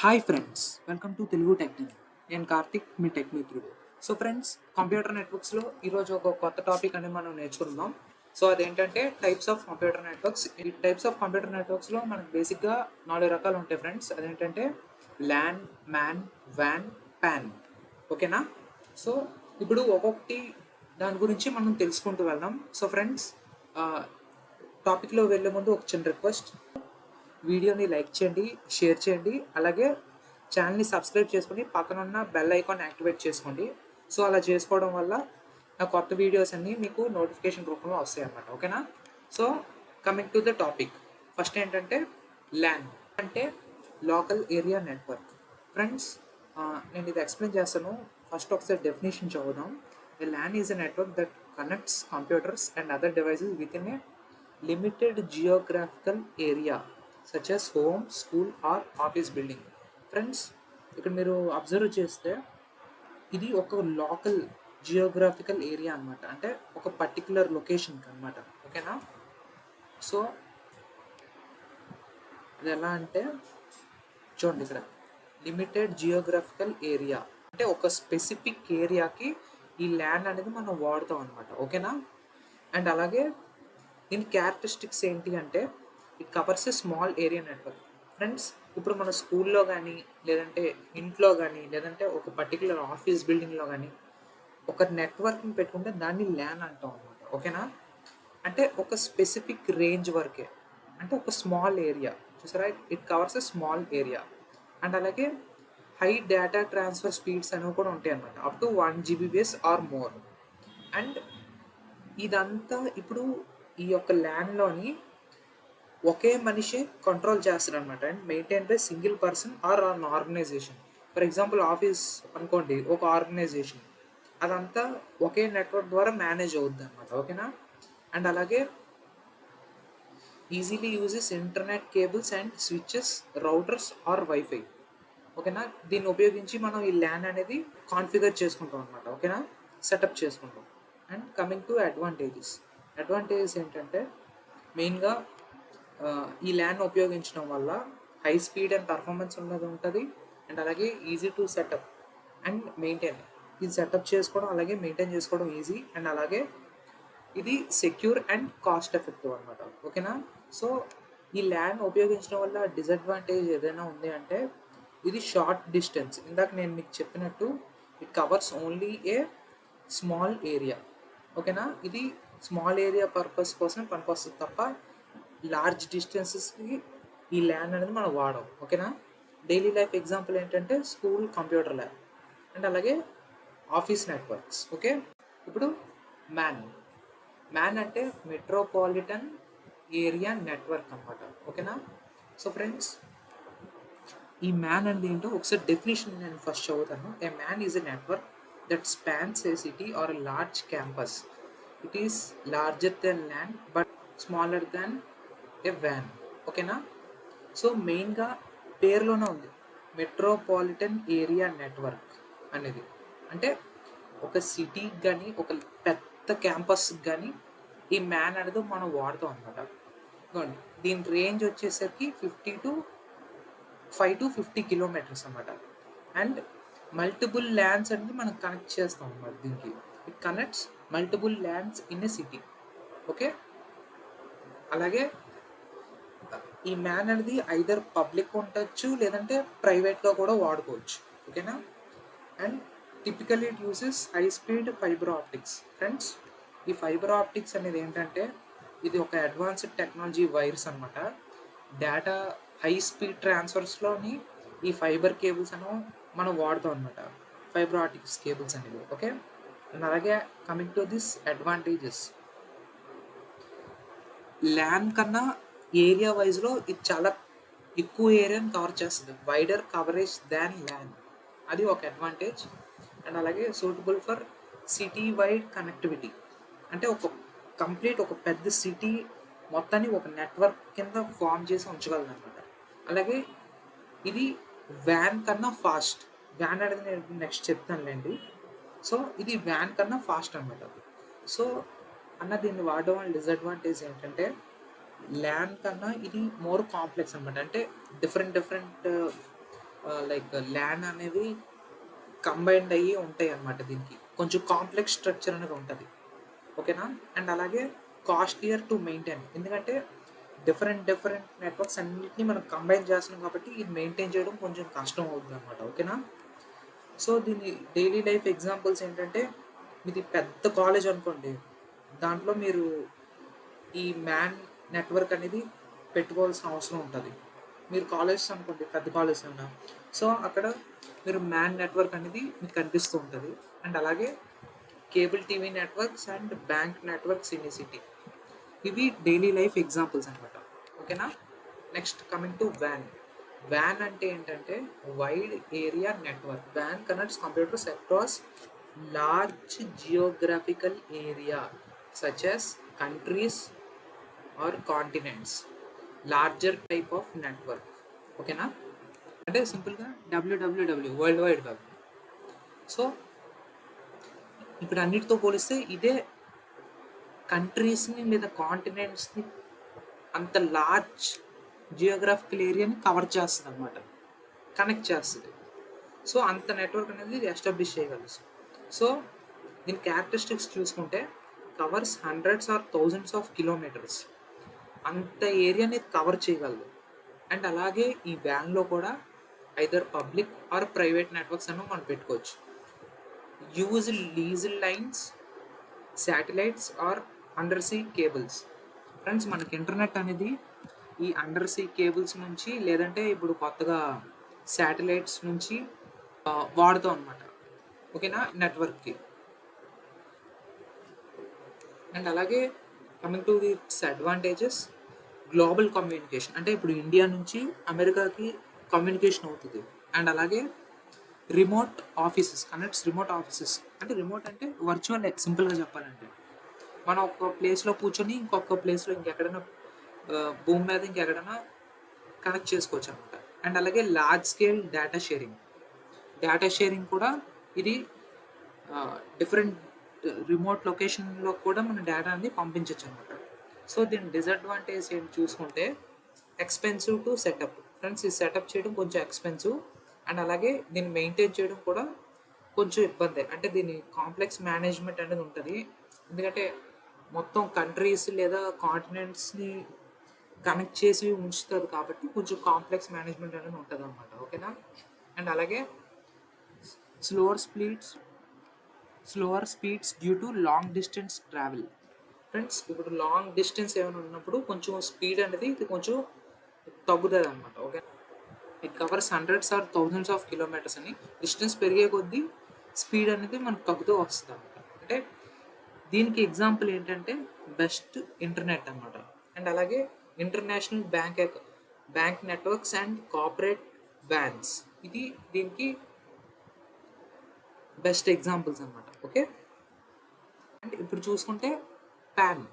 Hi friends, welcome to Telugu tech. నేను కార్తిక్, మీ tech మిత్రుడు. So friends, computer నెట్వర్క్స్లో ఈరోజు ఒక కొత్త టాపిక్ అనేది మనం నేర్చుకుందాం. సో అదేంటంటే టైప్స్ ఆఫ్ కంప్యూటర్ నెట్వర్క్స్. ఈ టైప్స్ ఆఫ్ కంప్యూటర్ నెట్వర్క్స్లో మనకు బేసిక్గా 4 రకాలు ఉంటాయి ఫ్రెండ్స్. అదేంటంటే ల్యాన్, మ్యాన్, వ్యాన్, ప్యాన్. ఓకేనా? సో ఇప్పుడు ఒక్కొక్కటి దాని గురించి మనం తెలుసుకుంటూ వెళ్దాం. సో ఫ్రెండ్స్, టాపిక్లో వెళ్ళే ముందు ఒక చిన్న రిక్వెస్ట్: వీడియోని లైక్ చేయండి, షేర్ చేయండి, అలాగే ఛానల్ని సబ్స్క్రైబ్ చేసుకొని పక్కన ఉన్న బెల్ ఐకాన్ యాక్టివేట్ చేసుకోండి. సో అలా చేసుకోవడం వల్ల నా కొత్త వీడియోస్ అన్నీ మీకు నోటిఫికేషన్ రూపంలో వస్తాయి అన్నమాట. ఓకేనా? So coming to the topic, first ఏంటంటే ల్యాన్ అంటే లోకల్ ఏరియా నెట్వర్క్. ఫ్రెండ్స్, నేను ఇది ఎక్స్ప్లెయిన్ చేస్తాను. ఫస్ట్ ఒకసారి డెఫినేషన్ చదువుదాం. A LAN is a network that connects computers and other devices within a limited geographical area such as home, school or office building. Friends, ఇక్కడ మీరు observe చేస్తే ఇది ఒక లోకల్ జియోగ్రాఫికల్ ఏరియా అనమాట. అంటే ఒక పర్టికులర్ లొకేషన్కి అనమాట. ఓకేనా? సో అది ఎలా అంటే చూడండి, ఇక్కడ లిమిటెడ్ జియోగ్రాఫికల్ ఏరియా అంటే ఒక స్పెసిఫిక్ ఏరియాకి ఈ ల్యాండ్ అనేది మనం వాడుతాం అనమాట. ఓకేనా? అండ్ అలాగే దీని క్యారెక్టరిస్టిక్స్ ఏంటి అంటే it covers a small area network. Friends, ఇప్పుడు మన స్కూల్లో కానీ, లేదంటే ఇంట్లో కానీ, లేదంటే ఒక పర్టికులర్ ఆఫీస్ బిల్డింగ్లో కానీ ఒక నెట్వర్క్ని పెట్టుకుంటే దాన్ని ల్యాన్ అంటాం అనమాట. ఓకేనా? అంటే ఒక స్పెసిఫిక్ రేంజ్ వరకే, అంటే ఒక స్మాల్ ఏరియా. చూసారా? It covers a small area. And అలాగే హై డేటా ట్రాన్స్ఫర్ స్పీడ్స్ అనేవి కూడా ఉంటాయి అన్నమాట, up to 1 Gbps or more. And ఇదంతా ఇప్పుడు ఈ యొక్క ల్యాండ్లోని ఒకే మనిషి కంట్రోల్ చేస్తారు అనమాట. And maintain by single person or an organisation. For example office అనుకోండి, ఒక ఆర్గనైజేషన్, అదంతా ఒకే నెట్వర్క్ ద్వారా మేనేజ్ అవుద్ది అనమాట. ఓకేనా? అండ్ అలాగే easily uses internet cables and switches, routers or wifi. ఓకేనా? దీన్ని ఉపయోగించి మనం ఈ ల్యాన్ అనేది కాన్ఫిగర్ చేసుకుంటాం అనమాట. ఓకేనా? సెటప్ చేసుకుంటాం. అండ్ కమింగ్ టు అడ్వాంటేజెస్ ఏంటంటే మెయిన్గా ఈ ల్యాన్ ఉపయోగించడం వల్ల హై స్పీడ్ అండ్ పర్ఫార్మెన్స్ ఉన్నది ఉంటుంది. అండ్ అలాగే easy to set up and maintain. ఇది సెటప్ చేసుకోవడం అలాగే మెయింటైన్ చేసుకోవడం ఈజీ. అండ్ అలాగే ఇది సెక్యూర్ అండ్ కాస్ట్ ఎఫెక్టివ్ అనమాట. ఓకేనా? సో ఈ ల్యాన్ ఉపయోగించడం వల్ల డిసడ్వాంటేజ్ ఏదైనా ఉంది అంటే ఇది షార్ట్ డిస్టెన్స్. ఇందాక నేను మీకు చెప్పినట్టు it covers only a small area. ఓకేనా? ఇది స్మాల్ ఏరియా పర్పస్ కోసం పనికొస్తుంది తప్ప లార్జ్ డిస్టెన్సెస్కి ఈ ల్యాన్ అనేది మనం వాడం. ఓకేనా? డైలీ లైఫ్ ఎగ్జాంపుల్ ఏంటంటే స్కూల్ కంప్యూటర్ ల్యాబ్ అండ్ అలాగే ఆఫీస్ నెట్వర్క్స్. ఓకే, ఇప్పుడు మ్యాన్ అంటే మెట్రోపాలిటన్ ఏరియా నెట్వర్క్ అనమాట. ఓకేనా? సో ఫ్రెండ్స్, ఈ మ్యాన్ అనేది ఏంటో ఒకసారి డెఫినేషన్ నేను ఫస్ట్ చదువుతాను. A MAN is a network that spans a city or a large campus. It is larger than LAN but smaller than a వ్యాన్. ఓకేనా? సో మెయిన్గా పేరులోనే ఉంది మెట్రోపాలిటన్ ఏరియా నెట్వర్క్ అనేది. అంటే ఒక సిటీకి కానీ ఒక పెద్ద క్యాంపస్కి కానీ ఈ మ్యాన్ అనేది మనం వాడుతాం అనమాట. దీని రేంజ్ వచ్చేసరికి 5 to 50 కిలోమీటర్స్ అనమాట. అండ్ మల్టిపుల్ ల్యాండ్స్ అనేది మనం కనెక్ట్ చేస్తాం అనమాట. దీనికి it connects multiple lands in a city. Okay, అలాగే ఈ మ్యాన్ అనేది ఐదర్ పబ్లిక్ ఉండొచ్చు లేదంటే ప్రైవేట్గా కూడా వాడుకోవచ్చు. ఓకేనా? And typically it uses high speed fibre optics. Friends, ఈ ఫైబర్ ఆప్టిక్స్ అనేది ఏంటంటే ఇది ఒక అడ్వాన్స్డ్ టెక్నాలజీ వైర్స్ అనమాట. డేటా హై స్పీడ్ ట్రాన్స్ఫర్స్లోని ఈ ఫైబర్ కేబుల్స్ అని మనం వాడుతాం అనమాట, ఫైబర్ ఆప్టిక్స్ కేబుల్స్ అనేవి. ఓకే, అండ్ అలాగే coming to this advantages, LAN కన్నా ఏరియా వైజ్లో ఇది చాలా ఎక్కువ ఏరియాని కవర్ చేస్తుంది, వైడర్ కవరేజ్ దాన్ ల్యాన్. అది ఒక అడ్వాంటేజ్. అండ్ అలాగే suitable for city wide connectivity. అంటే ఒక పెద్ద సిటీ మొత్తాన్ని ఒక నెట్వర్క్ కింద ఫామ్ చేసి ఉంచగలదు అనమాట. అలాగే ఇది వ్యాన్ కన్నా ఫాస్ట్. వ్యాన్ అనేది నేను నెక్స్ట్ చెప్తానులేండి. సో ఇది వ్యాన్ కన్నా ఫాస్ట్ అనమాట. సో దీన్ని వాడడం వల్ల డిసడ్వాంటేజ్ ఏంటంటే ల్యాన్ కన్నా ఇది మోర్ కాంప్లెక్స్ అనమాట. అంటే డిఫరెంట్ లైక్ ల్యాన్ అనేవి కంబైన్డ్ అయ్యి ఉంటాయి అన్నమాట. దీనికి కొంచెం కాంప్లెక్స్ స్ట్రక్చర్ అనేది ఉంటుంది, ఓకేనా. అండ్ అలాగే కాస్ట్లియర్ టు మెయింటైన్, ఎందుకంటే డిఫరెంట్ నెట్వర్క్స్ అన్నిటిని మనం కంబైన్ చేస్తున్నాం కాబట్టి ఇది మెయింటైన్ చేయడం కొంచెం కష్టం అవుతుంది అనమాట, ఓకేనా. సో దీని డైలీ లైఫ్ ఎగ్జాంపుల్స్ ఏంటంటే, ఇది పెద్ద కాలేజ్ అనుకోండి, దాంట్లో మీరు ఈ మ్యాన్ నెట్వర్క్ అనేది పెట్టుకోవాల్సిన అవసరం ఉంటుంది. మీరు కాలేజ్ అనుకోండి, పెద్ద కాలేజ్ అన్నా, సో అక్కడ మీరు మ్యాన్ నెట్వర్క్ అనేది మీకు కనిపిస్తూ ఉంటుంది. అండ్ అలాగే cable TV networks and bank networks in city, ఇవి డైలీ లైఫ్ ఎగ్జాంపుల్స్ అనమాట, ఓకేనా. Next coming to van. Van అంటే ఏంటంటే wide area network. Van connects computers across large geographical area such as countries are continents, larger type of network, ఓకేనా. అంటే సింపుల్గా డబ్ల్యూడబ్ల్యూడబ్ల్యూ, world wide web. So ఇప్పుడు అన్నిటితో పోలిస్తే ఇదే కంట్రీస్ని లేదా కాంటినెంట్స్ని అంత లార్జ్ జియోగ్రాఫికల్ ఏరియాని కవర్ చేస్తుంది అనమాట, కనెక్ట్ చేస్తుంది. సో అంత నెట్వర్క్ అనేది ఇది ఎస్టాబ్లిష్ చేయగలదు. సో దీని క్యారెక్టరిస్టిక్స్ చూసుకుంటే covers hundreds or thousands of kilometres, అంత ఏరియాని కవర్ చేయగలదు. అండ్ అలాగే ఈ వ్యాన్లో కూడా either public or private networks అన్న మనం పెట్టుకోవచ్చు. Use leased lines, satellites or under sea cables. Friends మనకి ఇంటర్నెట్ అనేది ఈ అండర్ సీ కేబుల్స్ నుంచి, లేదంటే ఇప్పుడు కొత్తగా శాటిలైట్స్ నుంచి వాడుతాం అనమాట, ఓకేనా, నెట్వర్క్కి. అండ్ అలాగే coming to its advantages, global communication, అంటే ఇప్పుడు ఇండియా నుంచి అమెరికాకి కమ్యూనికేషన్ అవుతుంది. అండ్ అలాగే remote offices, connects remote offices. అంటే రిమోట్ అంటే వర్చువల్, సింపుల్గా చెప్పాలంటే మనం ఒక ప్లేస్లో కూర్చొని ఇంకొక ప్లేస్లో ఇంకెక్కడైనా భూమి మీద ఇంకెక్కడైనా కనెక్ట్ చేసుకోవచ్చు అనమాట. అండ్ అలాగే large scale data sharing. Data sharing కూడా ఇది డిఫరెంట్ రిమోట్ లొకేషన్లో కూడా మన డేటా అనేది పంపించవచ్చు అనమాట. సో దీని డిసడ్వాంటేజ్ ఏంటి చూసుకుంటే, ఎక్స్పెన్సివ్ టు సెటప్. ఫ్రెండ్స్ ఈ సెటప్ చేయడం కొంచెం ఎక్స్పెన్సివ్, అండ్ అలాగే దీన్ని మెయింటైన్ చేయడం కూడా కొంచెం ఇబ్బంది. అంటే దీని కాంప్లెక్స్ మేనేజ్మెంట్ అనేది ఉంటుంది, ఎందుకంటే మొత్తం కంట్రీస్ లేదా కాంటినెంట్స్ని కనెక్ట్ చేసి ఉంచుతుంది కాబట్టి కొంచెం కాంప్లెక్స్ మేనేజ్మెంట్ అనేది ఉంటుంది అనమాట, ఓకేనా. అండ్ అలాగే slower speeds due to long distance travel. Friends ఇప్పుడు లాంగ్ డిస్టెన్స్ ఏమైనా ఉన్నప్పుడు కొంచెం స్పీడ్ అనేది ఇది కొంచెం తగ్గుతుంది అనమాట, okay. It covers hundreds or thousands of kilometres అని, డిస్టెన్స్ పెరిగే కొద్దీ స్పీడ్ అనేది మనకు తగ్గుతూ వస్తుంది అనమాట. అంటే దీనికి ఎగ్జాంపుల్ ఏంటంటే బెస్ట్ ఇంటర్నెట్ అనమాట. అండ్ అలాగే international bank networks and corporate banks, ఇది దీనికి బెస్ట్ ఎగ్జాంపుల్స్ అనమాట, ఓకే. అండ్ ఇప్పుడు చూసుకుంటే ప్యాన్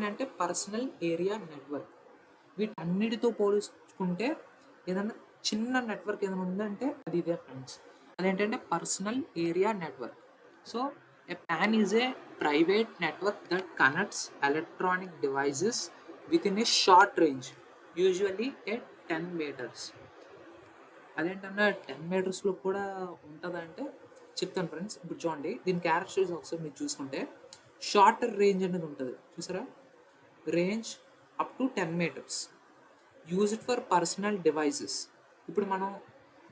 అంటే పర్సనల్ ఏరియా నెట్వర్క్. వీటన్నిటితో పోల్చుకుంటే ఏదైనా చిన్న నెట్వర్క్ ఏదైనా ఉందంటే అది ఇదే ఫ్రెండ్స్, అదేంటంటే personal area network. So a PAN is a private network that connects electronic devices within a short range, usually at 10 meters. అదేంటన్నా 10 మీటర్స్లో కూడా ఉంటుందంటే చెప్తాను ఫ్రెండ్స్. ఇప్పుడు చూడండి దీని క్యారెక్టరిస్టిక్స్ ఒకసారి మీరు చూసుకుంటే, షార్టర్ రేంజ్ అనేది ఉంటుంది చూసారా, range up to 10 metres, used for personal devices. ఇప్పుడు మనం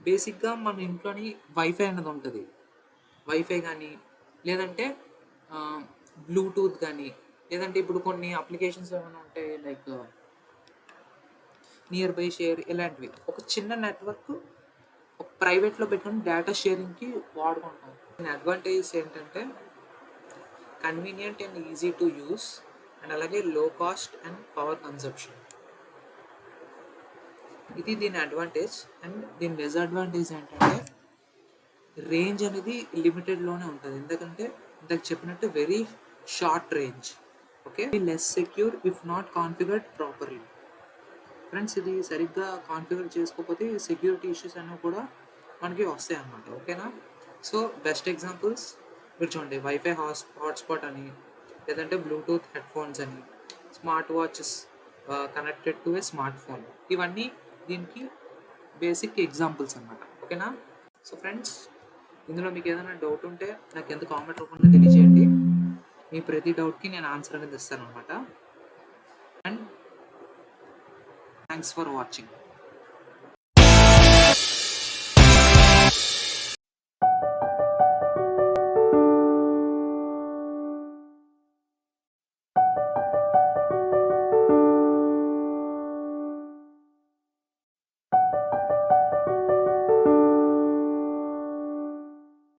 బేసిక్గా మన ఇంట్లోని వైఫై అనేది ఉంటుంది, వైఫై కానీ లేదంటే బ్లూటూత్ కానీ, లేదంటే ఇప్పుడు కొన్ని అప్లికేషన్స్ ఏమైనా ఉంటాయి లైక్ నియర్ బై షేర్, ఇలాంటివి ఒక చిన్న నెట్వర్క్ ఒక ప్రైవేట్లో పెట్టుకుని డేటా షేరింగ్కి వాడుకుంటాం. దీని అడ్వాంటేజెస్ ఏంటంటే convenient and easy to use, and అలాగే లో కాస్ట్ అండ్ పవర్ కన్సంప్షన్, ఇది దీని అడ్వాంటేజ్. అండ్ దీని డిసడ్వాంటేజ్ ఏంటంటే రేంజ్ అనేది లిమిటెడ్లోనే ఉంటుంది, ఎందుకంటే ఇందాక చెప్పినట్టు very short range, okay. Less secure if not configured properly. Friends ఇది సరిగ్గా కాన్ఫిగర్ చేసుకోకపోతే సెక్యూరిటీ ఇష్యూస్ అనేవి కూడా మనకి వస్తాయి అన్నమాట, ఓకేనా. సో బెస్ట్ ఎగ్జాంపుల్స్ మీరు చూడండి, వైఫై హాట్స్పాట్ అని, లేదంటే బ్లూటూత్ హెడ్ఫోన్స్ అని, smart watches connected to A smart phone, ఇవన్నీ దీనికి బేసిక్ ఎగ్జాంపుల్స్ అనమాట. ఓకేనా? సో ఫ్రెండ్స్, ఇందులో మీకు ఏదైనా డౌట్ ఉంటే నాకు ఎంత కామెంట్ రూపంలో తెలియజేయండి. మీ ప్రతి డౌట్కి నేను ఆన్సర్ అనేది ఇస్తాను అనమాట. And thanks for watching.